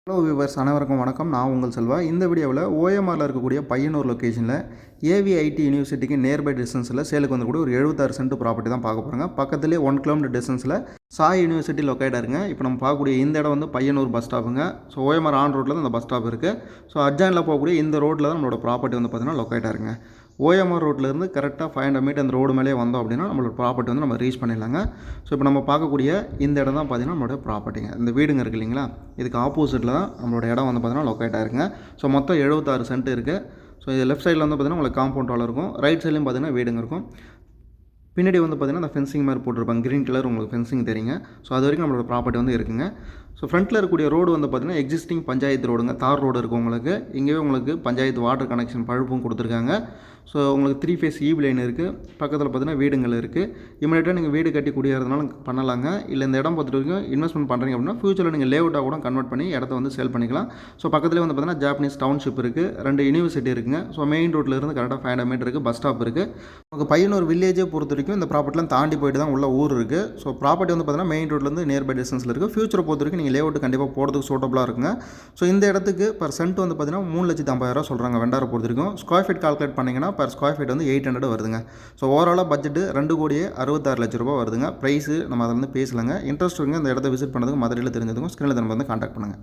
Hello viewers, அனைவருக்கும் வணக்கம். நான் உங்கள் செல்வா. இந்த வீடியோவில் ஓஎம்ஆரில் இருக்கக்கூடிய பையனூர் லொக்கேஷனில் ஏவிஐடி யூனிவர்சிட்டிக்கு நியர்பை டிஸ்டன்ஸில் சேலுக்கு வந்துக்கூடிய ஒரு 76 சென்ட் ப்ராப்பர்ட்டி தான் பார்க்க போகிறாங்க. பக்கத்துலேயே 1 கிலோமீட்டர் டிஸ்டன்ஸில் சாய் யூனிவர்சிட்டி லொக்கேட்டாக இருங்க. இப்போ நம்ம பார்க்கக்கூடிய இந்த இடம் வந்து பையனூர் பஸ் ஸ்டாப்புங்க. ஸோ ஓஎம்ஆர் ஆன் ரோட்டில் தான் இந்த பஸ் ஸ்டாப் இருக்குது. ஸோ அர்ஜானில் போகக்கூடிய இந்த ரோட்டில் தான் நம்மளோட ப்ராப்பர்ட்டி வந்து பார்த்திங்கன்னா லொக்கேட்டாக இருங்க. ஓஎம்ஆர் ரோட்லேருந்து கரெக்டாக 500 மீட்டர் அந்த ரோடு மேலே வந்தோம் அப்படின்னா நம்மளோட ப்ராப்பர்ட்டி வந்து நம்ம ரீச் பண்ணிடலாங்க. ஸோ இப்போ நம்ம பார்க்கக்கூடிய இந்த இடம் தான் பார்த்திங்கன்னா நம்மளோட ப்ராப்பர்ட்டிங்க. இந்த வீடுங்க இருக்குது இல்லைங்களா, இதுக்கு ஆப்போசிட்டில் தான் நம்மளோட இடம் வந்து பார்த்திங்கன்னா லொக்கேட் ஆகிருக்குங்க. ஸோ மொத்தம் 76 சென்ட் இருக்குது. ஸோ இது லெஃப்ட் சைடில் வந்து பார்த்திங்கன்னா உங்களுக்கு காம்பவுண்ட் வால் இருக்கும், ரைட் சைட்லையும் பார்த்திங்கன்னா வீடுங்க இருக்கும். பின்னாடி வந்து பார்த்திங்கன்னா அந்த ஃபென்சிங் மாதிரி போட்டிருப்பாங்க, க்ரீன் கலர் உங்களுக்கு ஃபென்சிங் தெரியுங்க. ஸோ அது வரைக்கும் நம்மளோட ப்ராப்பர்ட்டி வந்து இருக்குங்க. ஸோ ஃப்ரண்ட்டில் இருக்கக்கூடிய ரோடு வந்து பார்த்திங்கன்னா எக்ஸிஸ்டிங் பஞ்சாயத்து ரோடுங்க, தார் ரோடு இருக்குது உங்களுக்கு. இங்கேயே உங்களுக்கு பஞ்சாயத்து வாட்டர் கனெக்ஷன் பழுப்பும் கொடுத்துருக்காங்க. ஸோ உங்களுக்கு 3 ஃபேஸ் ஈவ் லைன் இருக்குது. பக்கத்தில் பார்த்திங்கன்னா வீடுங்கள் இருக்குது. இமீடியட்டாக நீங்கள் வீடு கட்டி குடியேறதுனால பண்ணலாங்க. இல்லை இந்த இடம் பொறுத்த வரைக்கும் இன்வெஸ்ட்மெண்ட் பண்ணுறீங்க அப்படின்னா ஃபியூச்சரில் நீங்கள் லேஅவுட்டாக கூட கன்வெர்ட் பண்ணி இடத்த வந்து சேல் பண்ணிக்கலாம். ஸோ பக்கத்துலேயே வந்து பார்த்திங்கன்னா ஜாப்பனீஸ் டவுன்ஷிப் இருக்குது, 2 யூனிவர்சிட்டி இருக்குங்க. ஸோ மெயின் ரோட்டில் இருந்து கரெக்டாக 500 மீட்டர் இருக்குது, பஸ் ஸ்டாப் இருக்குது. உங்களுக்கு பையனூர் வில்லேஜே பொறுத்த வரைக்கும் இந்த ப்ராப்பர்ட்டிலாம் தாண்டி போயிட்டு தான் உள்ள ஊர் இருக்குது. ஸோ ப்ராப்பர்ட்டி வந்து பார்த்திங்கன்னா மெயின் ரோட்லேருந்து நியர்பை டிஸ்டன்ஸில் இருக்குது. ஃபியூச்சரை பொறுத்த வரைக்கும் நீங்கள் லேஅவுட் கண்டிப்பாக போகிறதுக்கு சூட்டபுளாக இருக்குங்க. ஸோ இந்த இடத்துக்கு பர் சென்ட் வந்து பார்த்திங்கன்னா 3,50,000 சொல்கிறாங்க வெண்டாரை பொறுத்த வரைக்கும். ஸ்கொயர் ஃபீட் கால்குலேட் பண்ணிங்கன்னா பர் ஸ்கொயர் ஃபீட் வந்து 800 வருதுங்க. ஸோ ஓவராலாக பட்ஜெட்டு 2,66,00,000 வருதுங்க. ப்ரைஸு நம்ம அதில் வந்து பேசலாங்க. இன்ட்ரெஸ்ட் இருக்குங்க இந்த இடத்த விசிட் பண்ணுறதுக்கு மதுரையில் தெரிஞ்சதுக்கும் ஸ்க்ரீனில் நம்ம வந்து கான்டாக்ட் பண்ணுங்கள்.